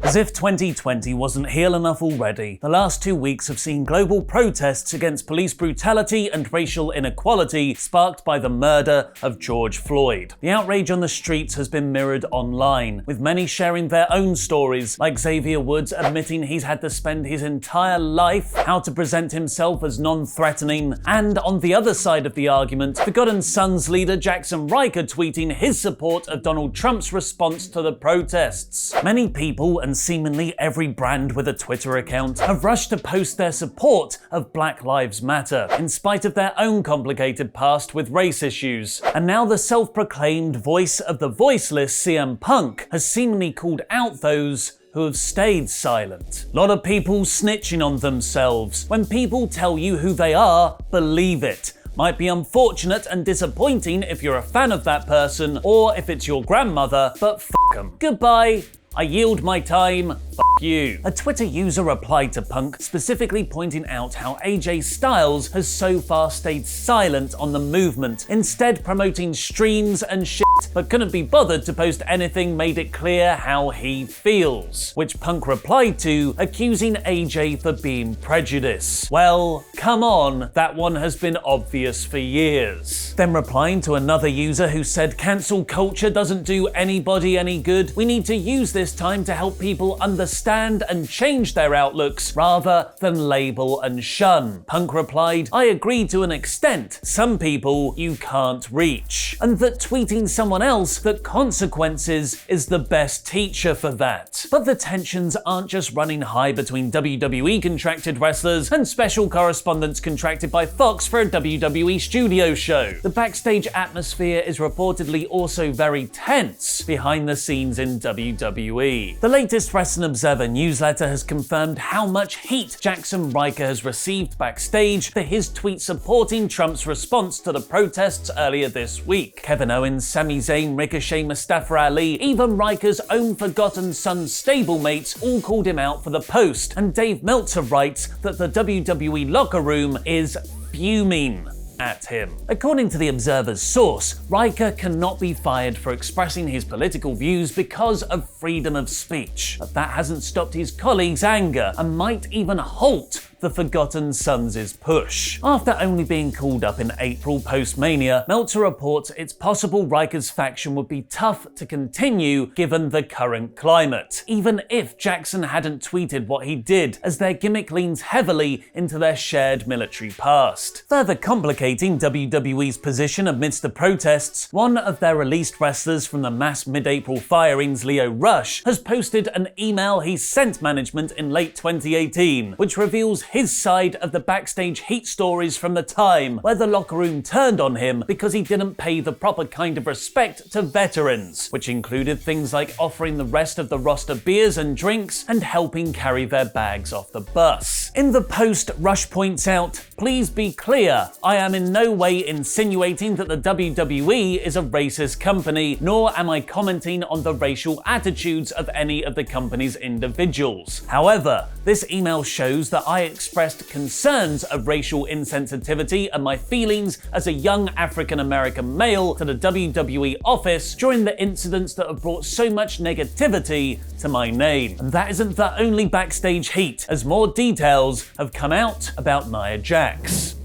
As if 2020 wasn't heel enough already, the last 2 weeks have seen global protests against police brutality and racial inequality sparked by the murder of George Floyd. The outrage on the streets has been mirrored online, with many sharing their own stories, like Xavier Woods admitting he's had to spend his entire life how to present himself as non-threatening, and on the other side of the argument, Forgotten Sons leader Jackson Riker tweeting his support of Donald Trump's response to the protests. Many people and seemingly every brand with a Twitter account have rushed to post their support of Black Lives Matter, in spite of their own complicated past with race issues. And now the self-proclaimed voice of the voiceless CM Punk has seemingly called out those who have stayed silent. A lot of people snitching on themselves. When people tell you who they are, believe it. Might be unfortunate and disappointing if you're a fan of that person, or if it's your grandmother, but f*** 'em. Goodbye. I yield my time. F*** you. A Twitter user replied to Punk, specifically pointing out how AJ Styles has so far stayed silent on the movement, instead promoting streams and shit, but couldn't be bothered to post anything made it clear how he feels, which Punk replied to, accusing AJ for being prejudiced. Well, come on, that one has been obvious for years. Then replying to another user who said cancel culture doesn't do anybody any good, we need to use this time to help people understand and change their outlooks rather than label and shun. Punk replied, I agree to an extent. Some people you can't reach. And that tweeting someone else that consequences is the best teacher for that. But the tensions aren't just running high between WWE contracted wrestlers and special correspondents contracted by Fox for a WWE studio show. The backstage atmosphere is reportedly also very tense behind the scenes in WWE. The latest Wrestling Observer newsletter has confirmed how much heat Jackson Riker has received backstage for his tweet supporting Trump's response to the protests earlier this week. Kevin Owens, Sami Zayn, Ricochet, Mustafa Ali, even Riker's own Forgotten Sons stablemates all called him out for the post, and Dave Meltzer writes that the WWE locker room is fuming at him. According to the Observer's source, Riker cannot be fired for expressing his political views because of freedom of speech, but that hasn't stopped his colleagues' anger and might even halt the Forgotten Sons' push. After only being called up in April post-Mania, Meltzer reports it's possible Riker's faction would be tough to continue given the current climate, even if Jackson hadn't tweeted what he did, as their gimmick leans heavily into their shared military past. Further complicating WWE's position amidst the protests, one of their released wrestlers from the mass mid-April firings, Leo Rush, has posted an email he sent management in late 2018, which reveals his side of the backstage heat stories from the time where the locker room turned on him because he didn't pay the proper kind of respect to veterans, which included things like offering the rest of the roster beers and drinks and helping carry their bags off the bus. In the post, Rush points out, please be clear, I am in no way insinuating that the WWE is a racist company, nor am I commenting on the racial attitudes of any of the company's individuals. However, this email shows that I expressed concerns of racial insensitivity and my feelings as a young African-American male to the WWE office during the incidents that have brought so much negativity to my name. And that isn't the only backstage heat, as more details have come out about Nia Jax.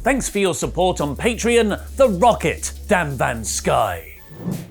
Thanks for your support on Patreon, The Rocket, Dan Van Sky.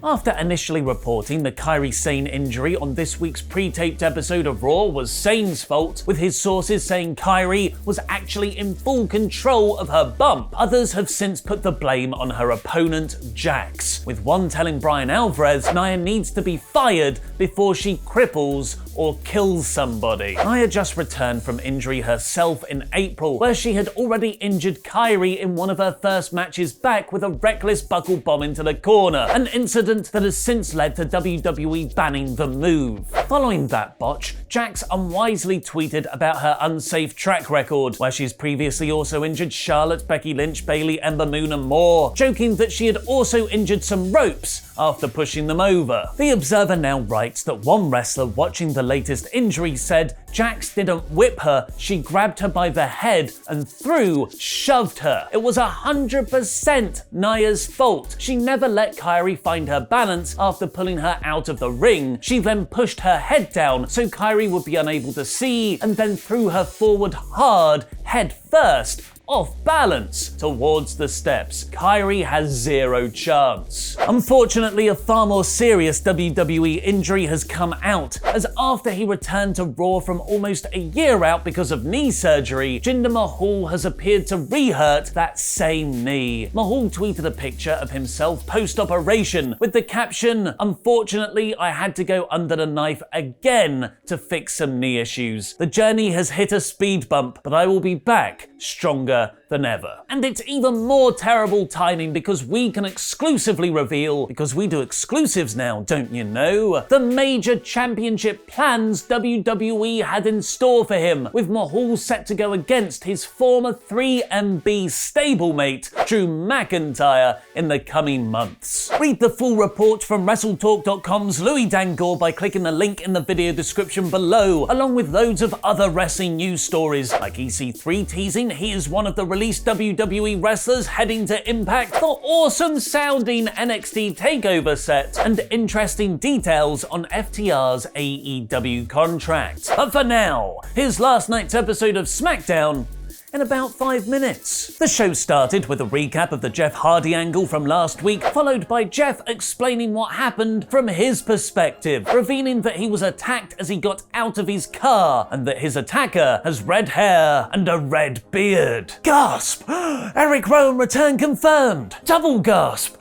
After initially reporting the Kairi Sane injury on this week's pre-taped episode of Raw was Sane's fault, with his sources saying Kairi was actually in full control of her bump, others have since put the blame on her opponent, Jax, with one telling Bryan Alvarez Nia needs to be fired before she cripples or kills somebody. Nia just returned from injury herself in April, where she had already injured Kairi in one of her first matches back with a reckless buckle bomb into the corner, an incident that has since led to WWE banning the move. Following that botch, Jax unwisely tweeted about her unsafe track record, where she's previously also injured Charlotte, Becky Lynch, Bayley, Ember Moon and more, joking that she had also injured some ropes after pushing them over. The Observer now writes that one wrestler watching the latest injury said Jax didn't whip her, she grabbed her by the head and shoved her. It was 100% Nia's fault. She never let Kairi find her balance after pulling her out of the ring. She then pushed her head down so Kairi would be unable to see and then threw her forward hard, head first, off balance towards the steps. Kairi has zero chance. Unfortunately, a far more serious WWE injury has come out, as after he returned to Raw from almost a year out because of knee surgery, Jinder Mahal has appeared to re-hurt that same knee. Mahal tweeted a picture of himself post-operation with the caption, "Unfortunately, I had to go under the knife again to fix some knee issues. The journey has hit a speed bump, but I will be back stronger than ever." And it's even more terrible timing because we can exclusively reveal, because we do exclusives now, don't you know, the major championship plans WWE had in store for him, with Mahal set to go against his former 3MB stablemate, Drew McIntyre, in the coming months. Read the full report from WrestleTalk.com's Louis Dangour by clicking the link in the video description below, along with loads of other wrestling news stories, like EC3 teasing he is one of the released WWE wrestlers heading to Impact, the awesome sounding NXT TakeOver set, and interesting details on FTR's AEW contract. But for now, here's last night's episode of SmackDown in about 5 minutes. The show started with a recap of the Jeff Hardy angle from last week, followed by Jeff explaining what happened from his perspective, revealing that he was attacked as he got out of his car, and that his attacker has red hair and a red beard. Gasp! Eric Rowan return confirmed! Double gasp!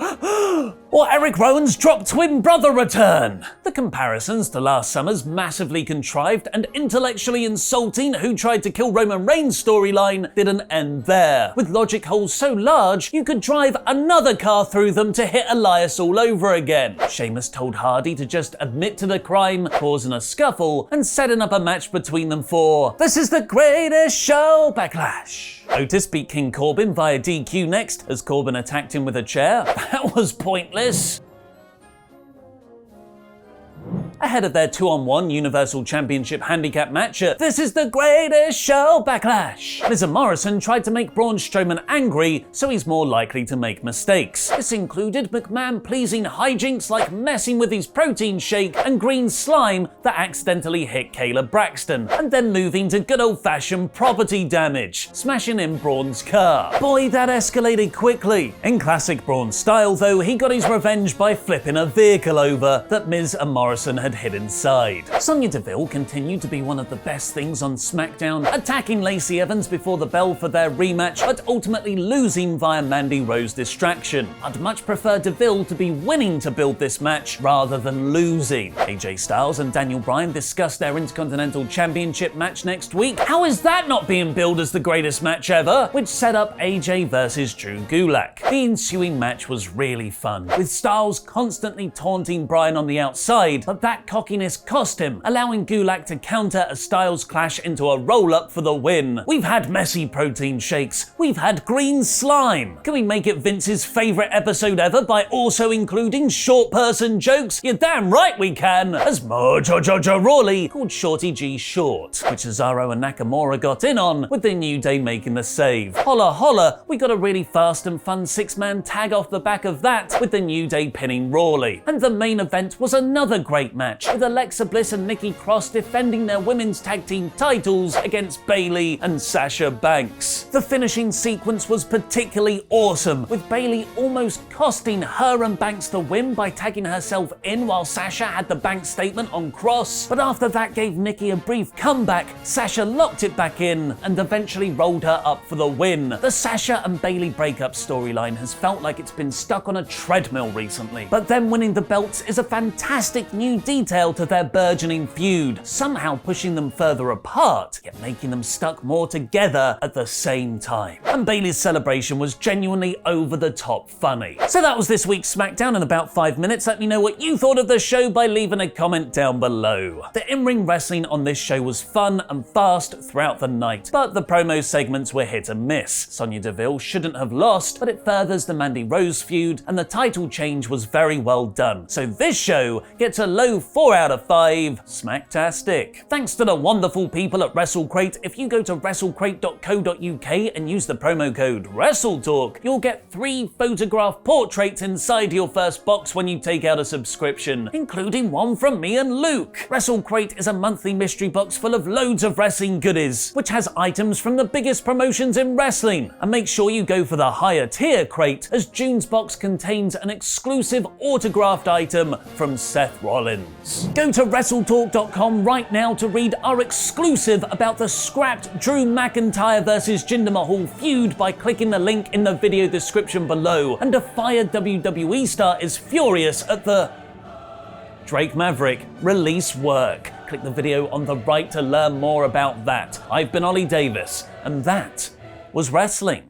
Or Eric Rowan's drop twin brother return! The comparisons to last summer's massively contrived and intellectually insulting Who Tried to Kill Roman Reigns storyline didn't end there, with logic holes so large you could drive another car through them to hit Elias all over again. Sheamus told Hardy to just admit to the crime, causing a scuffle, and setting up a match between them for "This is the greatest show Backlash." Otis beat King Corbin via DQ next, as Corbin attacked him with a chair. That was pointless. Ahead of their 2-on-1 Universal Championship Handicap match at This is the Greatest Show Backlash, Miz and Morrison tried to make Braun Strowman angry so he's more likely to make mistakes. This included McMahon-pleasing hijinks like messing with his protein shake and green slime that accidentally hit Kayla Braxton, and then moving to good old-fashioned property damage, smashing in Braun's car. Boy, that escalated quickly. In classic Braun style though, he got his revenge by flipping a vehicle over that Miz and Morrison had hid inside. Sonya Deville continued to be one of the best things on SmackDown, attacking Lacey Evans before the bell for their rematch, but ultimately losing via Mandy Rose distraction. I'd much prefer Deville to be winning to build this match rather than losing. AJ Styles and Daniel Bryan discussed their Intercontinental Championship match next week. How is that not being billed as the greatest match ever? Which set up AJ versus Drew Gulak. The ensuing match was really fun, with Styles constantly taunting Bryan on the outside, but that cockiness cost him, allowing Gulak to counter a Styles clash into a roll-up for the win. We've had messy protein shakes. We've had green slime. Can we make it Vince's favourite episode ever by also including short person jokes? You're damn right we can, as Mojo Rawley called Shorty G short, which Cesaro and Nakamura got in on, with the New Day making the save. Holla holla, we got a really fast and fun 6-man tag off the back of that, with the New Day pinning Rawley. And the main event was another great match, with Alexa Bliss and Nikki Cross defending their women's tag team titles against Bayley and Sasha Banks. The finishing sequence was particularly awesome, with Bayley almost costing her and Banks the win by tagging herself in while Sasha had the Banks statement on Cross, but after that gave Nikki a brief comeback, Sasha locked it back in and eventually rolled her up for the win. The Sasha and Bayley breakup storyline has felt like it's been stuck on a treadmill recently, but them winning the belts is a fantastic new detail to their burgeoning feud, somehow pushing them further apart, yet making them stuck more together at the same time. And Bayley's celebration was genuinely over-the-top funny. So that was this week's SmackDown in about 5 minutes. Let me know what you thought of the show by leaving a comment down below. The in-ring wrestling on this show was fun and fast throughout the night, but the promo segments were hit and miss. Sonya Deville shouldn't have lost, but it furthers the Mandy Rose feud, and the title change was very well done. So this show gets a low 4 out of 5, smacktastic. Thanks to the wonderful people at WrestleCrate. If you go to wrestlecrate.co.uk and use the promo code WrestleTalk, you'll get 3 photograph portraits inside your first box when you take out a subscription, including one from me and Luke. WrestleCrate is a monthly mystery box full of loads of wrestling goodies, which has items from the biggest promotions in wrestling. And make sure you go for the higher tier crate, as June's box contains an exclusive autographed item from Seth Rollins. Go to WrestleTalk.com right now to read our exclusive about the scrapped Drew McIntyre vs Jinder Mahal feud by clicking the link in the video description below. And a fired WWE star is furious at the Drake Maverick release work. Click the video on the right to learn more about that. I've been Ollie Davis, and that was wrestling.